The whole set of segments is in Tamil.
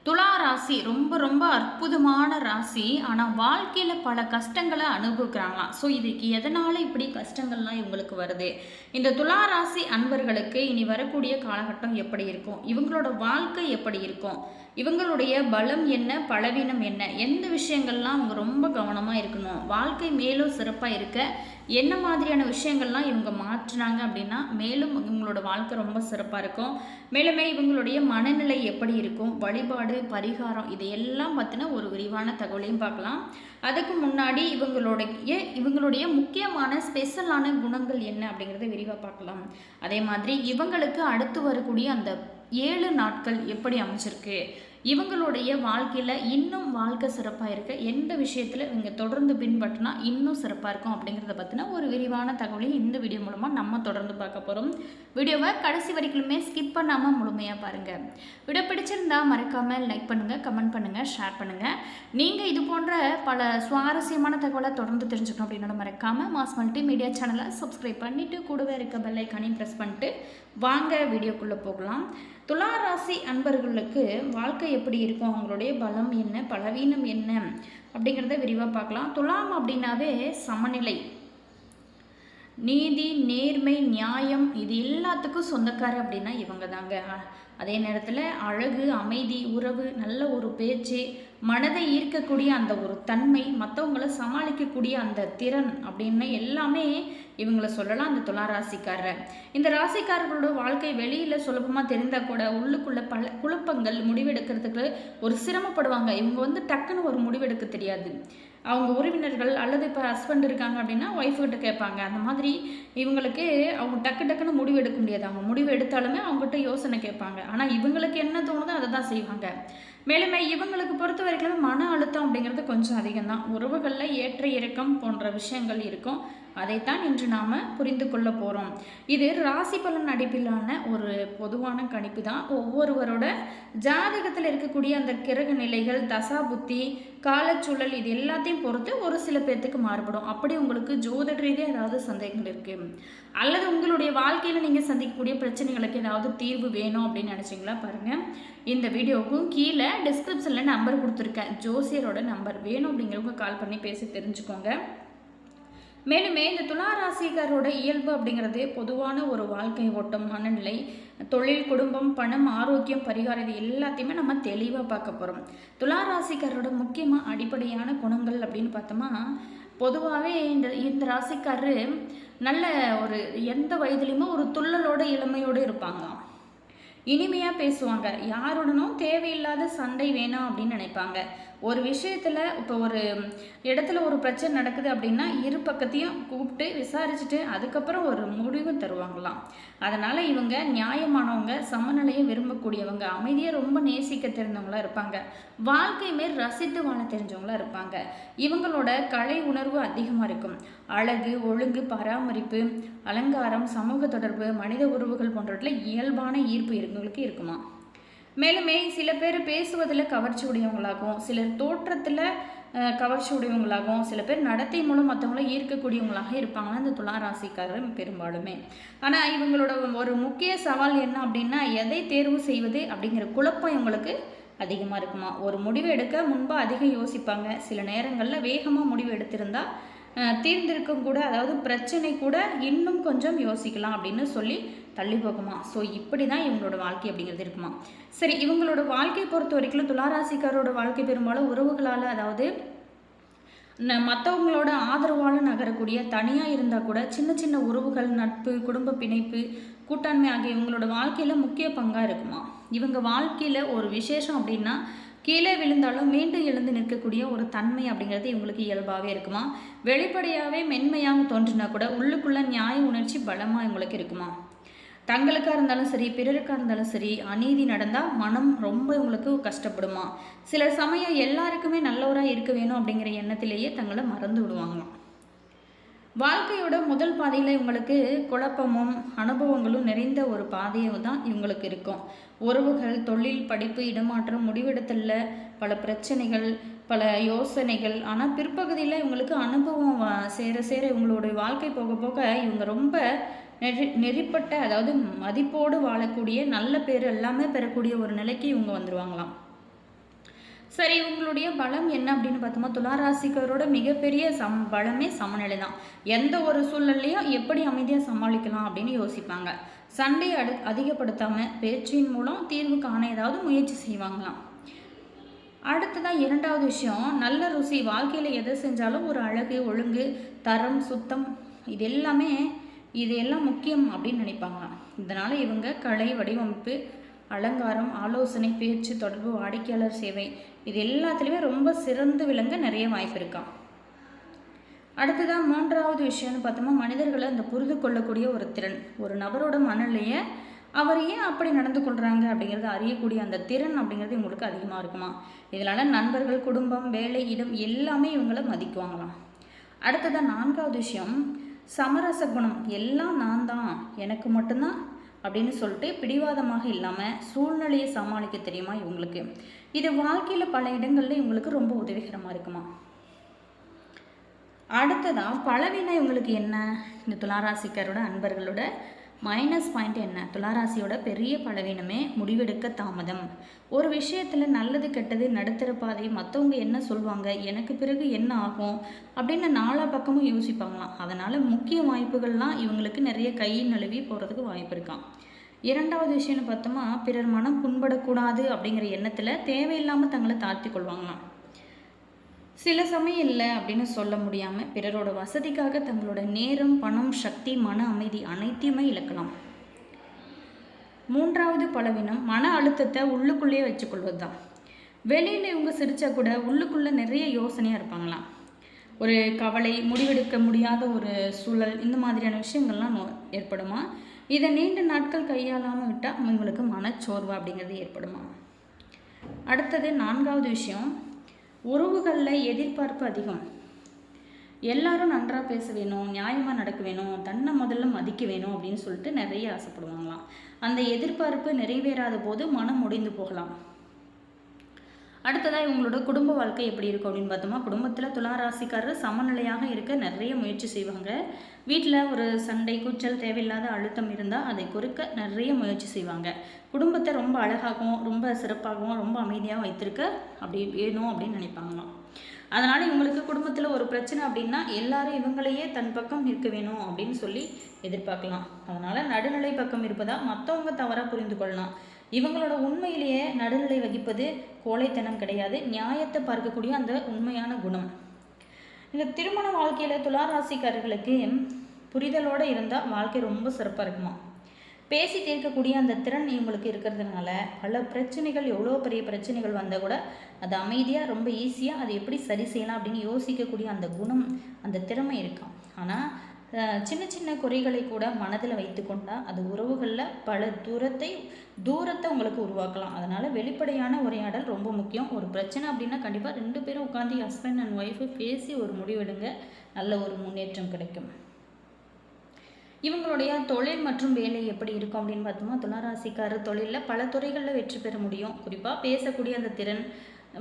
துலா ராசி ரொம்ப ரொம்ப அற்புதமான ராசி. ஆனால் வாழ்க்கையில் பல கஷ்டங்களை அனுபவிக்கிறாங்களாம். ஸோ இதுக்கு எதனால் இப்படி கஷ்டங்கள்லாம் இவங்களுக்கு வருது? இந்த துலா ராசி அன்பர்களுக்கு இனி வரக்கூடிய காலகட்டம் எப்படி இருக்கும்? இவங்களோட வாழ்க்கை எப்படி இருக்கும்? இவங்களுடைய பலம் என்ன, பலவீனம் என்ன, எந்த விஷயங்கள்லாம் அவங்க ரொம்ப கவனமாக இருக்கணும், வாழ்க்கை மேலும் சிறப்பாக இருக்க என்ன மாதிரியான விஷயங்கள்லாம் இவங்க மாற்றினாங்க அப்படின்னா மேலும் இவங்களோட வாழ்க்கை ரொம்ப சிறப்பாக இருக்கும். மேலுமே இவங்களுடைய மனநிலை எப்படி இருக்கும், வழிபாடு, பரிகாரம், இதையெல்லாம் பற்றின ஒரு விரிவான தகவலையும் பார்க்கலாம். அதுக்கு முன்னாடி இவங்களுடைய முக்கியமான ஸ்பெஷலான குணங்கள் என்ன அப்படிங்கிறத விரிவாக பார்க்கலாம். அதே மாதிரி இவங்களுக்கு அடுத்து வரக்கூடிய அந்த 7 நாட்கள் எப்படி அமைச்சிருக்கு, இவங்களுடைய வாழ்க்கையில் இன்னும் வாழ்க்கை சிறப்பாக இருக்க எந்த விஷயத்தில் இவங்க தொடர்ந்து பின்பற்றினா இன்னும் சிறப்பாக இருக்கும் அப்படிங்கிறத பற்றின ஒரு விரிவான தகவலையும் இந்த வீடியோ மூலமாக நம்ம தொடர்ந்து பார்க்க போகிறோம். வீடியோவை கடைசி வரைக்குமே ஸ்கிப் பண்ணாமல் முழுமையாக பாருங்கள். வீடியோ பிடிச்சிருந்தா மறக்காமல் லைக் பண்ணுங்கள், கமெண்ட் பண்ணுங்கள், ஷேர் பண்ணுங்கள். நீங்கள் இது போன்ற பல சுவாரஸ்யமான தகவலை தொடர்ந்து தெரிஞ்சுக்கணும் அப்படின்னா மறக்காமல் மாஸ் மல்டி மீடியா சேனலை சப்ஸ்கிரைப் பண்ணிவிட்டு கூடவே இருக்க பெல் ஐக்கானையும் ப்ரெஸ் பண்ணிட்டு வாங்க வீடியோக்குள்ளே போகலாம். துலா ராசி அன்பர்களுக்கு வாழ்க்கை எப்படி இருக்கும், அவங்களுடைய பலம் என்ன, பலவீனம் என்ன அப்படிங்கிறத விரிவாக பார்க்கலாம். துலாம் அப்படின்னாவே சமநிலை, நீதி, நேர்மை, நியாயம், இது எல்லாத்துக்கும் சொந்தக்காரர் அப்படின்னா இவங்க தாங்க. அதே நேரத்தில் அழகு, அமைதி, உறவு, நல்ல ஒரு பேச்சு, மனதை ஈர்க்கக்கூடிய அந்த ஒரு தன்மை, மற்றவங்களை சமாளிக்கக்கூடிய அந்த திறன் அப்படின்னு எல்லாமே இவங்களை சொல்லலாம் அந்த துலா ராசிக்காரர். இந்த ராசிக்காரர்களோட வாழ்க்கை வெளியில் சுலபமாக தெரிந்தால் கூட உள்ளுக்குள்ள பல குழப்பங்கள், முடிவெடுக்கிறதுக்கு ஒரு சிரமப்படுவாங்க. இவங்க டக்குன்னு ஒரு முடிவெடுக்க தெரியாது. அவங்க உறவினர்கள் அல்லது இப்போ ஹஸ்பண்ட் இருக்காங்க அப்படின்னா ஒய்ஃப்கிட்ட கேட்பாங்க. அந்த மாதிரி இவங்களுக்கு அவங்க டக்குன்னு முடிவு எடுக்க முடியாது. அவங்க முடிவு எடுத்தாலுமே அவங்ககிட்ட யோசனை கேட்பாங்க. ஆனால் இவங்களுக்கு என்ன தோணுதோ அதை தான் செய்வாங்க. மேலுமே இவங்களுக்கு பொறுத்த வரைக்கும் மன அழுத்தம் அப்படிங்கிறது கொஞ்சம் அதிகம்தான். உறவுகளில் ஏற்ற இறக்கம் போன்ற விஷயங்கள் இருக்கும். அதைத்தான் இன்று நாம் புரிந்து கொள்ள போகிறோம். இது ராசி பலன் அடிப்பிலான ஒரு பொதுவான கணிப்பு தான். ஒவ்வொருவரோட ஜாதகத்தில் இருக்கக்கூடிய அந்த கிரக நிலைகள், தசா புத்தி, காலச்சூழல், இது எல்லாத்தையும் பொறுத்து ஒரு சில பேர்த்துக்கு மாறுபடும். அப்படி உங்களுக்கு ஜோதிட ரீதியாக ஏதாவது சந்தேகங்கள் இருக்குது அல்லது உங்களுடைய வாழ்க்கையில் நீங்கள் சந்திக்கக்கூடிய பிரச்சனைகளுக்கு ஏதாவது தீர்வு வேணும் அப்படின்னு நினச்சிங்களா பாருங்கள். இந்த வீடியோவுக்கும் கீழே டிஸ்கிரிப்ஷனில் நம்பர் கொடுத்துருக்கேன். ஜோசியரோட நம்பர் வேணும் அப்படிங்கிறவங்க கால் பண்ணி பேசி தெரிஞ்சுக்கோங்க. மேலுமே இந்த துலா ராசிக்காரோட இயல்பு அப்படிங்கிறது பொதுவான ஒரு வாழ்க்கை ஓட்டம், மனநிலை, தொழில், குடும்பம், பணம், ஆரோக்கியம், பரிகாரம், இது எல்லாத்தையுமே நம்ம தெளிவாக பார்க்க போகிறோம். துலா ராசிக்காரோட முக்கியமாக அடிப்படையான குணங்கள் அப்படின்னு பார்த்தோமா, பொதுவாகவே இந்த ராசிக்காரரு நல்ல ஒரு எந்த வயதுலையுமே ஒரு துள்ளலோட இளமையோடு இருப்பாங்க. இனிமையாக பேசுவாங்க. யாருடனும் தேவையில்லாத சண்டை வேணாம் அப்படின்னு நினைப்பாங்க. ஒரு விஷயத்தில் இப்போ ஒரு இடத்துல ஒரு பிரச்சனை நடக்குது அப்படின்னா இரு பக்கத்தையும் கூப்பிட்டு விசாரிச்சுட்டு அதுக்கப்புறம் ஒரு முடிவும் தருவாங்களாம். அதனால் இவங்க நியாயமானவங்க, சமநிலையை விரும்பக்கூடியவங்க, அமைதியாக ரொம்ப நேசிக்க தெரிஞ்சவங்களாக இருப்பாங்க. வாழ்க்கை மேல் ரசித்து வாழ தெரிஞ்சவங்களாக இருப்பாங்க. இவங்களோட கலை உணர்வு அதிகமாக இருக்கும். அழகு, ஒழுங்கு, பராமரிப்பு, அலங்காரம், சமூக தொடர்பு, மனித உறவுகள் போன்றவற்றில் இயல்பான ஈர்ப்பு இவங்களுக்கு இருக்குமா. மேலுமே சில பேர் பேசுவதில் கவர்ச்சி உடையவங்களாகவும், சிலர் தோற்றத்தில் கவர்ச்சி உடையவங்களாகவும், சில பேர் நடத்தை மூலம் மற்றவங்கள ஈர்க்கக்கூடியவங்களாக இருப்பாங்கன்னா இந்த துலா ராசிக்காரர் பெரும்பாலுமே. ஆனால் இவங்களோட ஒரு முக்கிய சவால் என்ன அப்படின்னா எதை தேர்வு செய்வது அப்படிங்கிற குழப்பம் இவங்களுக்கு அதிகமாக இருக்குமா. ஒரு முடிவு எடுக்க முன்பாக அதிகம் யோசிப்பாங்க. சில நேரங்களில் வேகமாக முடிவு எடுத்திருந்தா தீர்ந்திருக்கும் கூட, அதாவது பிரச்சனை கூட இன்னும் கொஞ்சம் யோசிக்கலாம் அப்படின்னு சொல்லி தள்ளி போகுமா. ஸோ இப்படி தான் இவங்களோட வாழ்க்கை அப்படிங்கிறது இருக்குமா. சரி, இவங்களோட வாழ்க்கையை பொறுத்த வரைக்கும் துளாராசிக்காரோட வாழ்க்கை பெரும்பாலும் உறவுகளால், அதாவது மற்றவங்களோட ஆதரவால் நகரக்கூடிய, தனியாக இருந்தால் கூட சின்ன சின்ன உறவுகள், நட்பு, குடும்ப பிணைப்பு, கூட்டாண்மை ஆகிய இவங்களோட வாழ்க்கையில் முக்கிய பங்காக இருக்குமா. இவங்க வாழ்க்கையில் ஒரு விசேஷம் அப்படின்னா கீழே விழுந்தாலும் மீண்டும் எழுந்து நிற்கக்கூடிய ஒரு தன்மை அப்படிங்கிறது இவங்களுக்கு இயல்பாகவே இருக்குமா. வெளிப்படையாகவே மென்மையாக தோன்றினா கூட உள்ளுக்குள்ள நியாய உணர்ச்சி பலமாக இவங்களுக்கு இருக்குமா. தங்களுக்காக இருந்தாலும் சரி, பிறருக்காக இருந்தாலும் சரி, அநீதி நடந்தால் மனம் ரொம்ப இவங்களுக்கு கஷ்டப்படுமா. சில சமயம் எல்லாருக்குமே நல்லவராக இருக்க வேணும் அப்படிங்கிற எண்ணத்திலேயே தங்களை மறந்து விடுவாங்களாம். வாழ்க்கையோட முதல் பாதையில் இவங்களுக்கு குழப்பமும் அனுபவங்களும் நிறைந்த ஒரு பாதையை தான் இவங்களுக்கு இருக்கும். உறவுகள், தொழில், படிப்பு, இடமாற்றம், முடிவெடுத்தலில் பல பிரச்சனைகள், பல யோசனைகள். ஆனால் பிற்பகுதியில் இவங்களுக்கு அனுபவம் சேர சேர இவங்களுடைய வாழ்க்கை போக போக இவங்க ரொம்ப நெறிப்பட்ட, அதாவது மதிப்போடு வாழக்கூடிய, நல்ல பேர் எல்லாமே பெறக்கூடிய ஒரு நிலைக்கு இவங்க வந்துடுவாங்களாம். சரி, உங்களுடைய பலம் என்ன அப்படின்னு பார்த்தோமா, துளாராசிக்காரோட மிகப்பெரிய பலமே சமநிலை தான். எந்த ஒரு சூழ்நிலையும் எப்படி அமைதியாக சமாளிக்கலாம் அப்படின்னு யோசிப்பாங்க. சண்டையை அதிகப்படுத்தாமல் பேச்சின் மூலம் தீர்வு காண ஏதாவது முயற்சி செய்வாங்களாம். அடுத்ததான் இரண்டாவது விஷயம், நல்ல ருசி. வாழ்க்கையில் எதை செஞ்சாலும் ஒரு அழகு, ஒழுங்கு, தரம், சுத்தம் இது எல்லாம் முக்கியம் அப்படின்னு நினைப்பாங்களாம். இதனால் இவங்க கலை, வடிவமைப்பு, அலங்காரம், ஆலோசனை, பேச்சு, தொடர்பு, வாடிக்கையாளர் சேவை இது எல்லாத்துலேயுமே ரொம்ப சிறந்து விளங்க நிறைய வாய்ப்பு இருக்காம். அடுத்ததான் மூன்றாவது விஷயம்னு பார்த்தோம்னா, மனிதர்களை அந்த புரிந்து கொள்ளக்கூடிய ஒரு திறன். ஒரு நபரோட மனநிலையை அவர் ஏன் அப்படி நடந்து கொள்கிறாங்க அப்படிங்கிறது அறியக்கூடிய அந்த திறன் அப்படிங்கிறது இவங்களுக்கு அதிகமாக இருக்குமா. இதனால் நண்பர்கள், குடும்பம், வேலை, இடம் எல்லாமே இவங்களை மதிக்குவாங்களாம். அடுத்ததான் நான்காவது விஷயம், சமரச குணம். எல்லாம் நான் தான், எனக்கு மட்டும்தான் அப்படின்னு சொல்லிட்டு பிடிவாதமாக இல்லாமல் சூழ்நிலையை சமாளிக்க தெரியுமா இவங்களுக்கு. இது வாழ்க்கையில் பல இடங்களில் இவங்களுக்கு ரொம்ப உதவிகரமாக இருக்குமா. அடுத்ததான் பலவீனம் இவங்களுக்கு என்ன, இந்த துளாராசிக்காரோட அன்பர்களோட மைனஸ் பாயிண்ட் என்ன. துளாராசியோட பெரிய பலவீனமே முடிவெடுக்க தாமதம். ஒரு விஷயத்தில் நல்லது கெட்டது நடுத்தர பாதை, மற்றவங்க என்ன சொல்லுவாங்க, எனக்கு பிறகு என்ன ஆகும் அப்படின்னு நாலா பக்கமும் யோசிப்பாங்களாம். அதனால் முக்கிய வாய்ப்புகள்லாம் இவங்களுக்கு நிறைய கை நழுவி போகிறதுக்கு வாய்ப்பு இருக்காம். இரண்டாவது விஷயம்னு பார்த்தோமா, பிறர் மனம் புண்படக்கூடாது அப்படிங்கிற எண்ணத்தில் தேவையில்லாமல் தங்களை தாழ்த்தி கொள்வாங்களாம். சில சமயம் இல்லை அப்படின்னு சொல்ல முடியாமல் பிறரோட வசதிக்காக தங்களோட நேரம், பணம், சக்தி, மன அமைதி அனைத்தையுமே இழக்கலாம். மூன்றாவது பலவீனம் மன அழுத்தத்தை உள்ளுக்குள்ளேயே வச்சுக்கொள்வது தான். வெளியில் இவங்க சிரித்தா கூட உள்ளுக்குள்ளே நிறைய யோசனையாக இருப்பாங்களாம். ஒரு கவலை, முடிவெடுக்க முடியாத ஒரு சூழல், இந்த மாதிரியான விஷயங்கள்லாம் ஏற்படுமா. இதை நீண்ட நாட்கள் கையாளாமல் விட்டால் இவங்களுக்கு மனச்சோர்வு அப்படிங்கிறது ஏற்படுமா. அடுத்தது நான்காவது விஷயம், உறவுகளில் எதிர்பார்ப்பு அதிகம். எல்லாரும் நன்றாக பேச வேணும், நியாயமாக நடக்க வேணும், தன்னை முதல்ல மதிக்க வேணும் அப்படின்னு சொல்லிட்டு நிறைய ஆசைப்படுவாங்களாம். அந்த எதிர்பார்ப்பு நிறைவேறாத போது மனம் முடிந்து போகலாம். அடுத்ததாக இவங்களோட குடும்ப வாழ்க்கை எப்படி இருக்கும் அப்படின்னு பார்த்தோமா, குடும்பத்தில் துளாராசிக்காரர் சமநிலையாக இருக்க நிறைய முயற்சி செய்வாங்க. வீட்டில் ஒரு சண்டை, கூச்சல், தேவையில்லாத அழுத்தம் இருந்தால் அதை குறைக்க நிறைய முயற்சி செய்வாங்க. குடும்பத்தை ரொம்ப அழகாகவும், ரொம்ப சிறப்பாகவும், ரொம்ப அமைதியாக வைத்திருக்க அப்படி வேணும் அப்படின்னு நினைப்பாங்களாம். அதனால் இவங்களுக்கு குடும்பத்தில் ஒரு பிரச்சனை அப்படின்னா எல்லாரும் இவங்களையே தன் பக்கம் இருக்க வேணும் அப்படின்னு சொல்லி எதிர்பார்க்கலாம். அதனால் நடுநிலை பக்கம் இருப்பதாக மற்றவங்க தவறாக புரிந்து கொள்ளலாம். இவங்களோட உண்மையிலேயே நடுநிலை வகிப்பது கோழைத்தனம் கிடையாது, நியாயத்தை பார்க்கக்கூடிய அந்த உண்மையான குணம். இந்த திருமண வாழ்க்கையில் துளாராசிக்காரர்களுக்கு புரிதலோடு இருந்தால் வாழ்க்கை ரொம்ப சிறப்பாக இருக்குமா. பேசி தீர்க்கக்கூடிய அந்த திறன் இவங்களுக்கு இருக்கிறதுனால பல பிரச்சனைகள், எவ்வளோ பெரிய பிரச்சனைகள் வந்தால் கூட அது அமைதியாக ரொம்ப ஈஸியாக அதை எப்படி சரி செய்யலாம் அப்படின்னு யோசிக்கக்கூடிய அந்த குணம், அந்த திறமை இருக்காம். ஆனால் சின்ன சின்ன குறைகளை கூட மனதில் வைத்து கொண்டால் அது உறவுகளில் பல தூரத்தை உங்களுக்கு உருவாக்கலாம். அதனால் வெளிப்படையான உரையாடல் ரொம்ப முக்கியம். ஒரு பிரச்சனை அப்படின்னா கண்டிப்பாக 2 பேரும் உட்காந்து ஹஸ்பண்ட் அண்ட் ஒய்ஃபு பேசி ஒரு முடிவெடுங்க, நல்ல ஒரு முன்னேற்றம் கிடைக்கும். இவங்களுடைய தொழில் மற்றும் வேலை எப்படி இருக்கும் அப்படின்னு பார்த்தோம்னா, துளாராசிக்காரர் தொழிலில் பல துறைகளில் வெற்றி பெற முடியும். குறிப்பாக பேசக்கூடிய அந்த திறன்,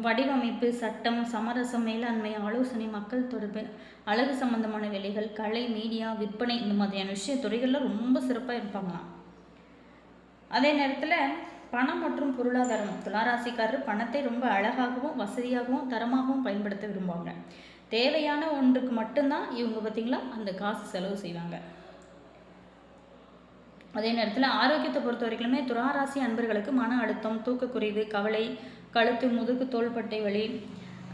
வடிவமைப்பு, சட்டம், சமரசம், மேலாண்மை, ஆலோசனை, மக்கள் தொடர்பு, அழகு சம்பந்தமான வேலைகள், கலை, மீடியா, விற்பனை இந்த மாதிரியான துறைகளில் ரொம்ப சிறப்பாக இருப்பாங்களாம். அதே நேரத்தில் பணம் மற்றும் பொருளாதாரம், துளாராசிக்காரர் பணத்தை ரொம்ப அழகாகவும், வசதியாகவும், தரமாகவும் பயன்படுத்த விரும்புவாங்க. தேவையான ஒன்றுக்கு மட்டும்தான் இவங்க பார்த்திங்களா அந்த காசு செலவு செய்வாங்க. அதே நேரத்தில் ஆரோக்கியத்தை பொறுத்த வரைக்குமே துளாராசி அன்பர்களுக்கு மன அழுத்தம், தூக்கக்குறைவு, கவலை, கழுத்து, முதுகு, தோள்பட்டை வலி,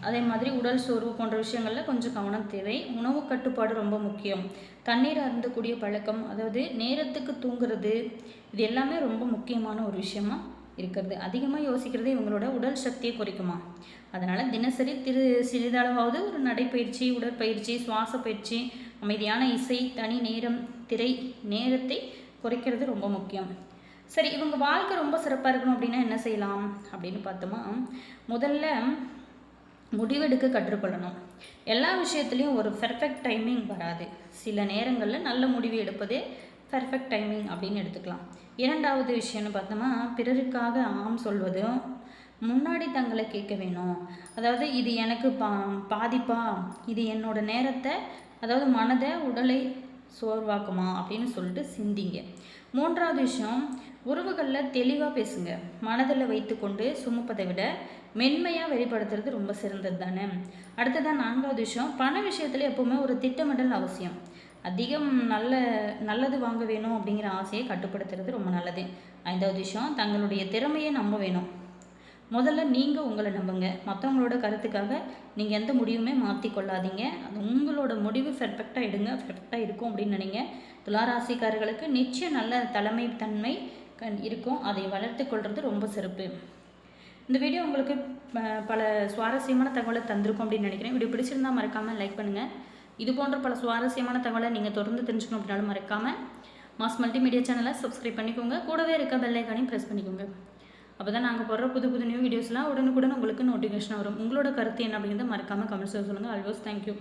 அதே மாதிரி உடல் சோர்வு போன்ற விஷயங்களில் கொஞ்சம் கவனம் தேவை. உணவு கட்டுப்பாடு ரொம்ப முக்கியம். தண்ணீர் அருந்தக்கூடிய பழக்கம், அதாவது நேரத்துக்கு தூங்குறது, இது எல்லாமே ரொம்ப முக்கியமான ஒரு விஷயமா இருக்கிறது. அதிகமாக யோசிக்கிறது இவங்களோட உடல் சக்தியை குறைக்குமா. அதனால் தினசரி சிறிதளவாவது ஒரு நடைப்பயிற்சி, உடற்பயிற்சி, சுவாச பயிற்சி, அமைதியான இசை, தனி நேரம், திரை நேரத்தை குறைக்கிறது ரொம்ப முக்கியம். சரி, இவங்க வாழ்க்கை ரொம்ப சிறப்பாக இருக்கணும் அப்படின்னா என்ன செய்யலாம் அப்படின்னு பார்த்தோமா, முதல்ல முடிவெடுக்க கற்றுக்கொள்ளணும். எல்லா விஷயத்துலையும் ஒரு பெர்ஃபெக்ட் டைமிங் வராது. சில நேரங்களில் நல்ல முடிவு எடுப்பதே பெர்ஃபெக்ட் டைமிங் அப்படின்னு எடுத்துக்கலாம். இரண்டாவது விஷயம்னு பார்த்தோம்னா, பிறருக்காக ஆம் சொல்வதும் முன்னாடி தங்களை கேட்க வேணும். அதாவது இது எனக்கு பாதிப்பா, இது என்னோட நேரத்தை, அதாவது மனதை, உடலை சோர்வாக்குமா அப்படின்னு சொல்லிட்டு சிந்திங்க. மூன்றாவது விஷயம், உறவுகளில் தெளிவாக பேசுங்க. மனதில் வைத்துக்கொண்டு சுமப்பதை விட மென்மையாக வெளிப்படுத்துறது ரொம்ப சிறந்தது தானே. அடுத்ததான் 4வது விஷயம், பண விஷயத்தில் எப்போவுமே ஒரு திட்டமிடல் அவசியம். அதிகம் நல்லது வாங்க வேணும் அப்படிங்கிற ஆசையை கட்டுப்படுத்துறது ரொம்ப நல்லது. 5வது விஷயம், தங்களுடைய திறமையை நம்ப வேணும். முதல்ல நீங்கள் உங்களை நம்புங்க. மற்றவங்களோட கருத்துக்காக நீங்கள் எந்த முடிவுமே மாற்றி கொள்ளாதீங்க. அது உங்களோட முடிவு பெர்ஃபெக்டாக எடுங்க, பெர்ஃபெக்டாக இருக்கும் அப்படின்னு நினைங்க. துளாராசிக்காரர்களுக்கு நிச்சயம் நல்ல தலைமை தன்மை இருக்கும். அதை வளர்த்து கொள்வது ரொம்ப சிறப்பு. இந்த வீடியோ உங்களுக்கு பல சுவாரஸ்யமான தகவலை தந்திருக்கும் அப்படின்னு நினைக்கிறேன். வீடியோ பிடிச்சிருந்தா மறக்காமல் லைக் பண்ணுங்கள். இது போன்ற பல சுவாரஸ்யமான தகவலை நீங்கள் தொடர்ந்து தெரிஞ்சுக்கணும் அப்படின்னாலும் மறக்காமல் மாஸ் மல்டிமீடியா சேனலை சப்ஸ்கிரைப் பண்ணிக்கோங்க. கூடவே இருக்க பெல் ஐக்கானையும் ப்ரெஸ் பண்ணிக்கோங்க. அப்போ தான் நாங்கள் போடுற புது நியூ வீடியோஸ்லாம் உடனுக்குடன் உங்களுக்கு நோட்டிஃபிகேஷன் வரும். உங்களோட கருத்து என்ன அப்படிங்கிறத மறக்காமல் கமெண்ட்ஸில் சொல்லுங்கள். Always thank you.